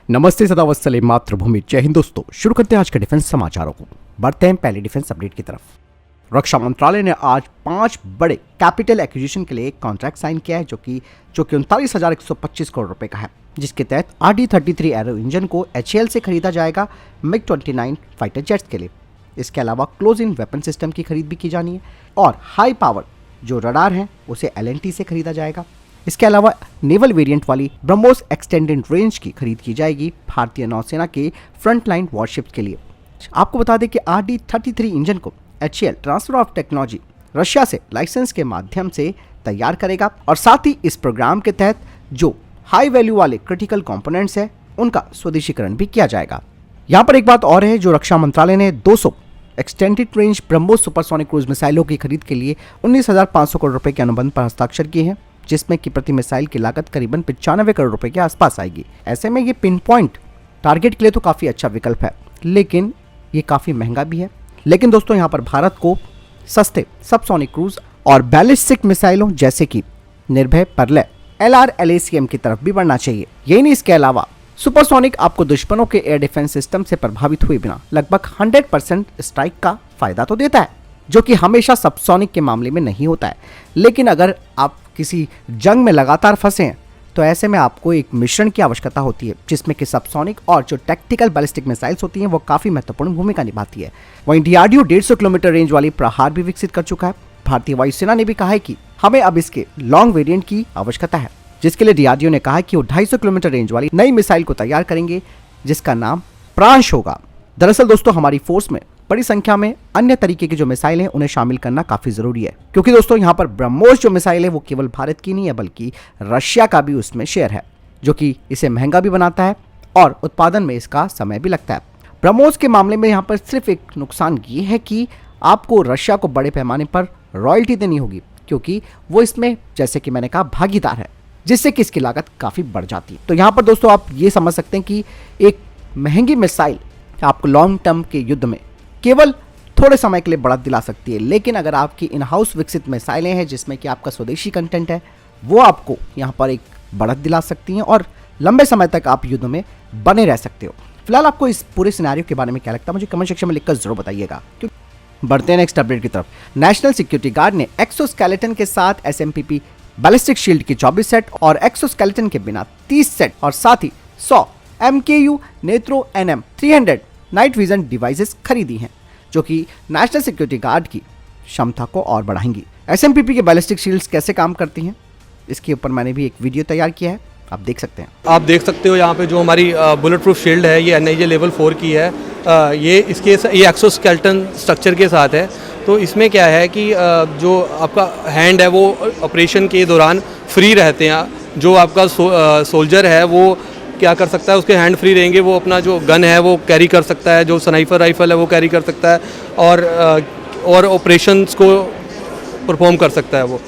नमस्ते, सदा वत्सले मातृभूमि। जय हिंद दोस्तों, शुरू करते हैं आज के डिफेंस समाचारों को। बढ़ते हैं पहले डिफेंस अपडेट की तरफ। रक्षा मंत्रालय ने आज 5 बड़े कैपिटल एक्विजिशन के लिए एक कॉन्ट्रैक्ट साइन किया है जो कि 39,125 करोड़ रुपए का है, जिसके तहत RD-33 एरो इंजन को HAL से खरीदा जाएगा MiG-29 फाइटर जेट्स के लिए। इसके अलावा क्लोज इन वेपन सिस्टम की खरीद भी की जानी है और हाई पावर जो रडार हैं उसे L&T से खरीदा जाएगा। इसके अलावा नेवल वेरिएंट वाली ब्रह्मोस एक्सटेंडेड रेंज की खरीद की जाएगी भारतीय नौसेना के फ्रंटलाइन वॉरशिप के लिए। आपको बता दें कि RD-33 इंजन को HAL transfer of technology Russia से लाइसेंस के माध्यम से तैयार करेगा और साथ ही इस प्रोग्राम के तहत जो हाई वैल्यू वाले क्रिटिकल कंपोनेंट्स है उनका स्वदेशीकरण भी किया जाएगा। यहाँ पर एक बात और है, जो रक्षा मंत्रालय ने 200 extended range BrahMos supersonic cruise मिसाइलों की खरीद के लिए 19,500 करोड़ रुपए के अनुबंध पर हस्ताक्षर किए हैं, जिसमें कि प्रति मिसाइल की लागत करीबन 95 करोड़ रुपए के आसपास आएगी। ऐसे में ये पिन पॉइंट टारगेट के लिए तो काफ़ी अच्छा विकल्प है, लेकिन ये काफ़ी महंगा भी है। लेकिन दोस्तों, यहाँ पर भारत को सस्ते सबसोनिक क्रूज और बैलिस्टिक मिसाइलों जैसे कि निर्भय, परलय, LRLACM की तरफ भी बढ़ना चाहिए। यही नहीं, इसके अलावा सुपरसोनिक आपको दुश्मनों के एयर डिफेंस सिस्टम से प्रभावित हुए बिना लगभग 100% स्ट्राइक का फायदा तो देता है, जो कि हमेशा सबसोनिक के मामले में नहीं होता है। लेकिन अगर आप किसी जंग में लगातार फंसे हैं तो ऐसे में आपको एक मिश्रण की आवश्यकता होती है, जिसमें कि सबसोनिक और जो टैक्टिकल बैलिस्टिक मिसाइल्स होती हैं वो काफ़ी महत्वपूर्ण भूमिका निभाती है। वहीं DRDO 150 किलोमीटर रेंज वाली प्रहार भी विकसित कर चुका है। भारतीय वायुसेना ने भी कहा है कि हमें अब इसके लॉन्ग वेरिएंट की आवश्यकता है, जिसके लिए DRDO ने कहा है कि वो 250 किलोमीटर रेंज वाली नई मिसाइल को तैयार करेंगे, जिसका नाम प्रांश होगा। दरअसल दोस्तों, हमारी फोर्स में बड़ी संख्या में अन्य तरीके की जो मिसाइल हैं उन्हें शामिल करना काफी जरूरी है, क्योंकि दोस्तों यहाँ पर ब्रह्मोस जो मिसाइल है वो केवल भारत की नहीं है बल्कि रशिया का भी उसमें शेयर है, जो कि इसे महंगा भी बनाता है और उत्पादन में इसका समय भी लगता है। ब्रह्मोस के मामले में यहाँ पर सिर्फ एक नुकसान ये है कि आपको रशिया को बड़े पैमाने पर रॉयल्टी देनी होगी, क्योंकि वो इसमें जैसे कि मैंने कहा भागीदार है, जिससे कि इसकी लागत काफी बढ़ जाती है। तो यहाँ पर दोस्तों आप ये समझ सकते हैं कि एक महंगी मिसाइल आपको लॉन्ग टर्म के युद्ध में केवल थोड़े समय के लिए बढ़त दिला सकती है, लेकिन अगर आपकी इन हाउस विकसित मिसाइलें हैं जिसमें कि आपका स्वदेशी कंटेंट है, वो आपको यहाँ पर एक बढ़त दिला सकती हैं और लंबे समय तक आप युद्ध में बने रह सकते हो। फिलहाल आपको इस पूरे सिनेरियो के बारे में क्या लगता है, मुझे कमेंट सेक्शन में लिखकर जरूर बताइएगा। बढ़ते हैं नेक्स्ट अपडेट की तरफ। नेशनल सिक्योरिटी गार्ड ने एक्सोस्केलेटन के साथ SMPP बैलिस्टिक शील्ड की 24 सेट और एक्सोस्केलेटन के बिना 30 सेट और साथ ही 100 MKU नेत्रो NM300 night vision devices खरीदी हैं, जो कि नेशनल सिक्योरिटी गार्ड की क्षमता को और बढ़ाएंगी। SMPP के बैलिस्टिक शील्ड्स कैसे काम करती हैं, इसके ऊपर मैंने भी एक वीडियो तैयार किया है, आप देख सकते हैं। आप देख सकते हो यहाँ पे जो हमारी बुलेट प्रूफ शील्ड है ये NIJ लेवल 4 की है। ये एक्सोस्केलेटन स्ट्रक्चर के साथ है। तो इसमें क्या है कि जो आपका हैंड है वो ऑपरेशन के दौरान फ्री रहते हैं। जो आपका सोल्जर है वो क्या कर सकता है, उसके हैंड फ्री रहेंगे, वो अपना जो गन है वो कैरी कर सकता है, जो स्नाइपर राइफल है वो कैरी कर सकता है और ऑपरेशंस को परफॉर्म कर सकता है वो।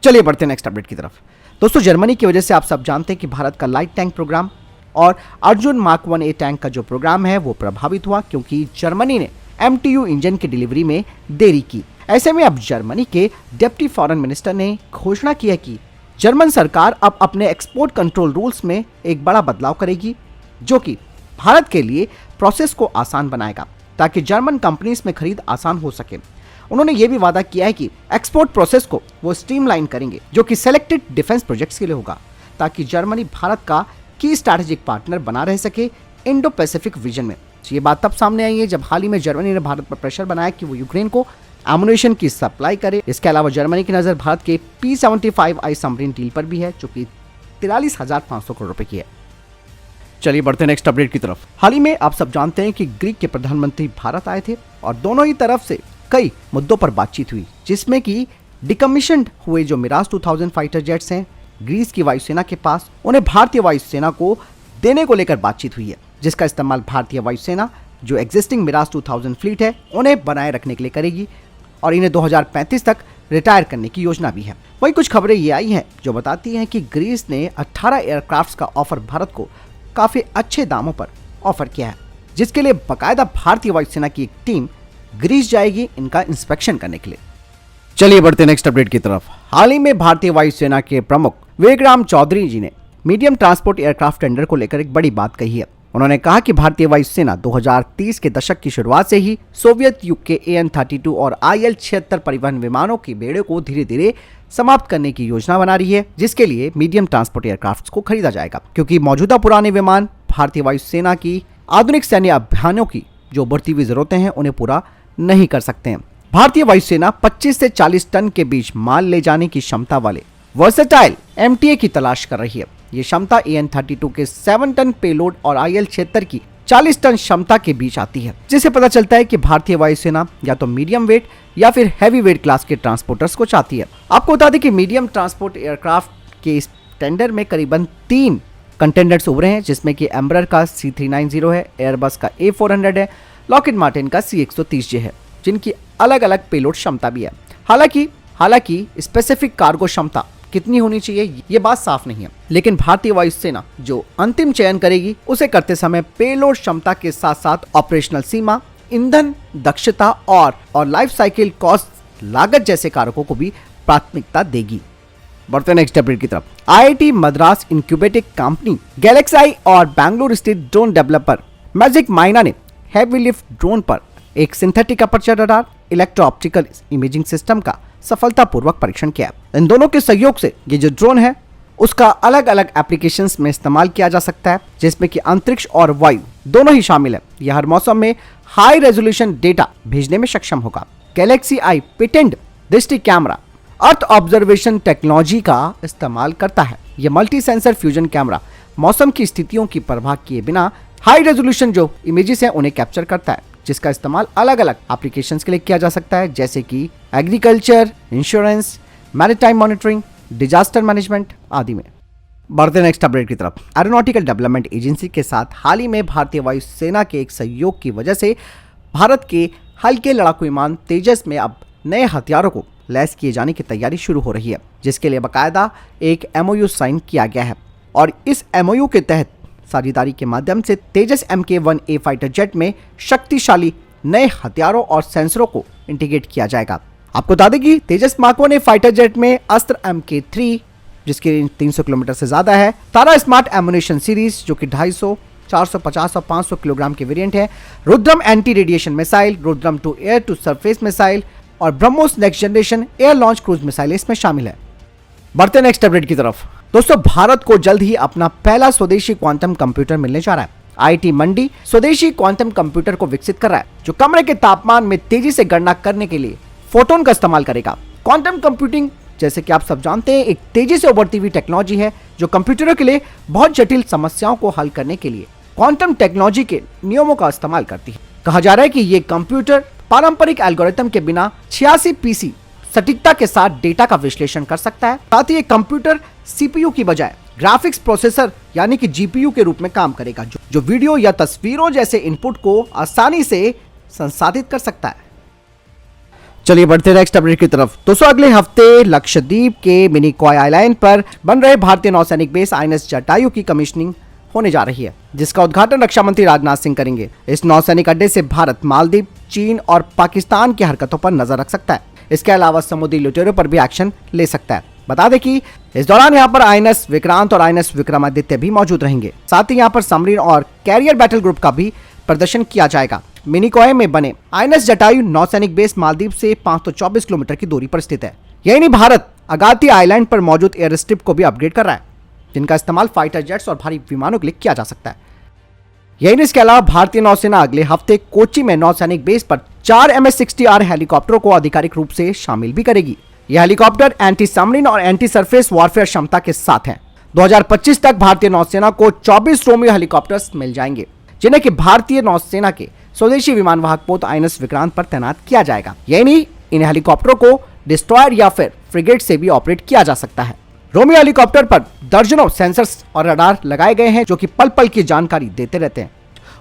चलिए बढ़ते हैं नेक्स्ट अपडेट की तरफ। दोस्तों, जर्मनी की वजह से आप सब जानते हैं कि भारत का लाइट टैंक प्रोग्राम और अर्जुन मार्क 1A टैंक का जो प्रोग्राम है वो प्रभावित हुआ, क्योंकि जर्मनी ने MTU इंजन की डिलीवरी में देरी की। ऐसे में अब जर्मनी के डिप्टी फॉरेन मिनिस्टर ने घोषणा की है कि जर्मन सरकार अब अपने एक्सपोर्ट कंट्रोल रूल्स में एक बड़ा बदलाव करेगी, जो कि भारत के लिए प्रोसेस को आसान बनाएगा ताकि जर्मन कंपनीज में खरीद आसान हो सके। उन्होंने ये भी वादा किया है कि एक्सपोर्ट प्रोसेस को वो स्ट्रीमलाइन करेंगे, जो कि सिलेक्टेड डिफेंस प्रोजेक्ट्स के लिए होगा, ताकि जर्मनी भारत का की स्ट्रैटेजिक पार्टनर बना रह सके इंडो पैसिफिक रीजन में। ये बात तब सामने आई है जब हाल ही में जर्मनी ने भारत पर प्रेशर बनाया कि वो यूक्रेन को एमुनेशन की सप्लाई करे। इसके अलावा जर्मनी की नजर भारत के P-75I सबमरीन डील पर भी है, जो कि 43,500 करोड़ रुपए की है। चलिए बढ़ते हैं नेक्स्ट अपडेट की तरफ। हाल ही में आप सब जानते हैं कि ग्रीक के प्रधानमंत्री भारत आए थे और दोनों ही तरफ से कई मुद्दों पर बातचीत हुई, जिसमें कि डिकमीशन्ड हुए जो मिराज 2000 फाइटर जेट्स हैं ग्रीस की वायुसेना के पास, उन्हें भारतीय वायुसेना को देने को लेकर बातचीत हुई है, जिसका इस्तेमाल भारतीय वायुसेना जो एग्जिस्टिंग मिराज 2000 फ्लीट है उन्हें बनाए रखने के लिए करेगी और इन्हें 2035 तक रिटायर करने की योजना भी है। वही कुछ खबरें ये आई हैं जो बताती हैं कि ग्रीस ने 18 एयरक्राफ्ट्स का ऑफर भारत को काफी अच्छे दामों पर ऑफर किया है, जिसके लिए बकायदा भारतीय वायुसेना की एक टीम ग्रीस जाएगी इनका इंस्पेक्शन करने के लिए। चलिए बढ़ते नेक्स्ट अपडेट की तरफ। हाल ही में भारतीय वायुसेना के प्रमुख विक्रम चौधरी जी ने मीडियम ट्रांसपोर्ट एयरक्राफ्ट टेंडर को लेकर एक बड़ी बात कही है। उन्होंने कहा कि भारतीय वायुसेना 2030 के दशक की शुरुआत से ही सोवियत युग के AN-32 और IL-76 परिवहन विमानों के बेड़े को धीरे धीरे समाप्त करने की योजना बना रही है, जिसके लिए मीडियम ट्रांसपोर्ट एयरक्राफ्ट को खरीदा जाएगा, क्योंकि मौजूदा पुराने विमान भारतीय वायुसेना की आधुनिक सैन्य अभियानों की जो बढ़ती हुई जरूरतें हैं उन्हें पूरा नहीं कर सकते हैं। भारतीय वायुसेना 25 से 40 टन के बीच माल ले जाने की क्षमता वाले वर्सेटाइल MTA की तलाश कर रही है। ये क्षमता AN-32 के 7 टन पेलोड और IL-76 की 40 टन क्षमता के बीच आती है, जिससे पता चलता है कि भारतीय वायुसेना या तो मीडियम वेट या फिर हैवी वेट क्लास के ट्रांसपोर्टर्स को चाहती है। आपको बता दें कि मीडियम ट्रांसपोर्ट एयरक्राफ्ट के इस टेंडर में करीबन 3 कंटेंडर्स उभरे हैं, जिसमें कि एम्ब्रर का C390 है, एयरबस का A400 है, लॉकहीड मार्टिन का C130J है, जिनकी अलग अलग पेलोड क्षमता भी है। हालांकि स्पेसिफिक कार्गो क्षमता कितनी होनी चाहिए ये बात साफ नहीं है, लेकिन भारतीय वायुसेना जो अंतिम चयन करेगी उसे करते समय पेलोड क्षमता के साथ साथ ऑपरेशनल सीमा, ईंधन दक्षता और लाइफ साइकिल कॉस्ट लागत जैसे कारकों को भी प्राथमिकता देगी। बढ़ते हैं नेक्स्ट अपडेट की तरफ। IIT मद्रास इंक्यूबेटिक कंपनी गैलेक्साई और बेंगलुरु स्थित ड्रोन डेवलपर मैजिक माइना ने हैवी लिफ्ट ड्रोन पर एक synthetic aperture radar electro optical imaging system का सफलतापूर्वक परीक्षण किया। इन दोनों के सहयोग से ये जो ड्रोन है उसका अलग अलग एप्लीकेशंस में इस्तेमाल किया जा सकता है, जिसमें कि अंतरिक्ष और वायु दोनों ही शामिल है। यह हर मौसम में हाई रेजोल्यूशन डेटा भेजने में सक्षम होगा। गैलेक्सी आई पेटेंट दृष्टि कैमरा अर्थ ऑब्जर्वेशन टेक्नोलॉजी का इस्तेमाल करता है। यह मल्टी सेंसर फ्यूजन कैमरा मौसम की स्थितियों की परवाह किए बिना हाई रेजोल्यूशन जो इमेजेस हैं उन्हें कैप्चर करता है, जिसका इस्तेमाल अलग अलग एप्लीकेशंस के लिए किया जा सकता है, जैसे कि agriculture, insurance, maritime monitoring, disaster management आदि में। बढ़ते नेक्स्ट अपडेट की तरफ। एरोनॉटिकल डेवलपमेंट एजेंसी के साथ हाल ही में भारतीय वायुसेना के एक सहयोग की वजह से भारत के हल्के लड़ाकू विमान तेजस में अब नए हथियारों को लैस किए जाने की तैयारी शुरू हो रही है, जिसके लिए बाकायदा एक MOU साइन किया गया है और इस MOU के तहत साझेदारी के माध्यम से तेजस Mk-1A फाइटर जेट में शक्तिशाली नए हथियारों और सेंसरों को इंटीग्रेट किया जाएगा। आपको बता दें कि तेजस Mk-1A फाइटर जेट में अस्त्र Mk3 जिसकी रेंज 300 किलोमीटर से ज्यादा है, तारा स्मार्ट एमुनेशन सीरीज जो कि 250, 450 और 500 किलोग्राम के वेरिएंट है, Rudram anti radiation missile, Rudram 2 air to surface missile और BrahMos next generation air launch cruise missile इसमें शामिल है। बढ़ते नेक्स्ट अपडेट की तरफ। दोस्तों, भारत को जल्द ही अपना पहला स्वदेशी क्वांटम कंप्यूटर मिलने जा रहा है। IIT मंडी स्वदेशी क्वांटम कंप्यूटर को विकसित कर रहा है, जो कमरे के तापमान में तेजी से गणना करने के लिए फोटोन का इस्तेमाल करेगा। क्वांटम कंप्यूटिंग, जैसे कि आप सब जानते हैं, एक तेजी से उभरती हुई टेक्नोलॉजी है जो कंप्यूटरों के लिए बहुत जटिल समस्याओं को हल करने के लिए क्वांटम टेक्नोलॉजी के नियमों का इस्तेमाल करती है। कहा जा रहा है कि ये कंप्यूटर पारंपरिक एल्गोरिथम के बिना 86 PC सटीकता के साथ डेटा का विश्लेषण कर सकता है। साथ ही ये कंप्यूटर CPU की बजाय ग्राफिक्स प्रोसेसर यानी कि GPU के रूप में काम करेगा, जो वीडियो या तस्वीरों जैसे इनपुट को आसानी से संसाधित कर सकता है। चलिए बढ़ते नेक्स्ट अपडेट की तरफ। दोस्तों, अगले हफ्ते लक्षद्वीप के मिनिकॉय आइलैंड पर बन रहे भारतीय नौसैनिक बेस INS जटायु की कमीशनिंग होने जा रही है, जिसका उद्घाटन रक्षा मंत्री राजनाथ सिंह करेंगे। इस नौसैनिक अड्डे से भारत मालदीव, चीन और पाकिस्तान की हरकतों पर नजर रख सकता है। इसके अलावा समुद्री लुटेरों पर भी एक्शन ले सकता है। बता दें कि इस दौरान यहाँ पर INS विक्रांत और INS विक्रमादित्य भी मौजूद रहेंगे। साथ ही यहाँ पर सबमरीन और कैरियर बैटल ग्रुप का भी प्रदर्शन किया जाएगा। मिनिकॉय में बने INS जटायु नौसैनिक बेस मालदीव से 524 किलोमीटर की दूरी पर स्थित है। यही नहीं, भारत अगाती आइलैंड पर मौजूद एयर स्ट्रिप को भी अपग्रेड कर रहा है, जिनका इस्तेमाल फाइटर जेट्स और भारी विमानों के लिए किया जा सकता है। यही नहीं, इसके अलावा भारतीय नौसेना अगले हफ्ते कोच्चि में नौसैनिक बेस पर 4 MS-60R हेलीकॉप्टरों को आधिकारिक रूप से शामिल भी करेगी। यह हेलीकॉप्टर एंटी सबमरीन और एंटी सरफेस वॉरफेयर क्षमता के साथ हैं। 2025 तक भारतीय नौसेना को 24 रोमियो हेलीकॉप्टर्स मिल जाएंगे, जिन्हें कि भारतीय नौसेना के स्वदेशी विमान वाहक पोत INS विक्रांत पर तैनात किया जाएगा। यही नहीं, इन हेलीकॉप्टरों को डिस्ट्रॉयर या फिर फ्रिगेट से भी ऑपरेट किया जा सकता है। रोमियो हेलीकॉप्टर पर दर्जनों सेंसर्स और रडार लगाए गए हैं, जो कि पल पल की जानकारी देते रहते हैं।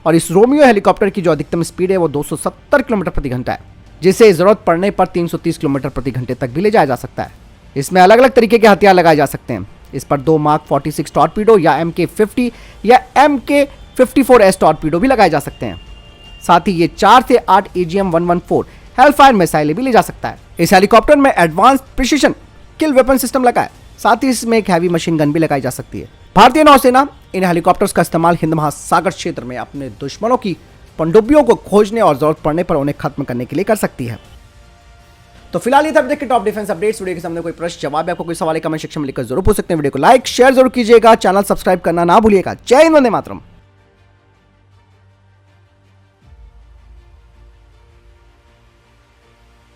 और इस रोमियो हेलीकॉप्टर की जो अधिकतम स्पीड है वो 270 किलोमीटर प्रति घंटा है, जिसे जरूरत पड़ने पर 330 किलोमीटर प्रति घंटे तक भी ले जाया जा सकता है। इसमें अलग अलग तरीके के हथियार लगाए जा सकते हैं। इस पर 2 Mark 46 टॉर्पीडो या MK50 या MK54S टॉर्पीडो भी लगाए जा सकते हैं। साथ ही ये 4 से 8 AGM-114 हेलफायर मिसाइलें भी ले जा सकता है। इस हेलीकॉप्टर में एडवांस प्रिसिशन किल वेपन सिस्टम लगा है। साथ ही इसमें एक हैवी मशीन गन भी लगाई जा सकती है। भारतीय नौसेना इन हेलीकॉप्टर्स का इस्तेमाल हिंद महासागर क्षेत्र में अपने दुश्मनों की पनडुब्बियों को खोजने और जरूरत पड़ने पर उन्हें खत्म करने के लिए कर सकती है। तो फिलहाल ये था देखिए टॉप डिफेंस अपडेट्स। वीडियो के सामने कोई प्रश्न जवाब या आपको कोई सवाल कमेंट सेक्शन में लिखकर जरूर पूछ सकते हैं। वीडियो को लाइक शेयर जरूर कीजिएगा, चैनल सब्सक्राइब करना ना भूलिएगा। जय हिंद, वंदे मातरम।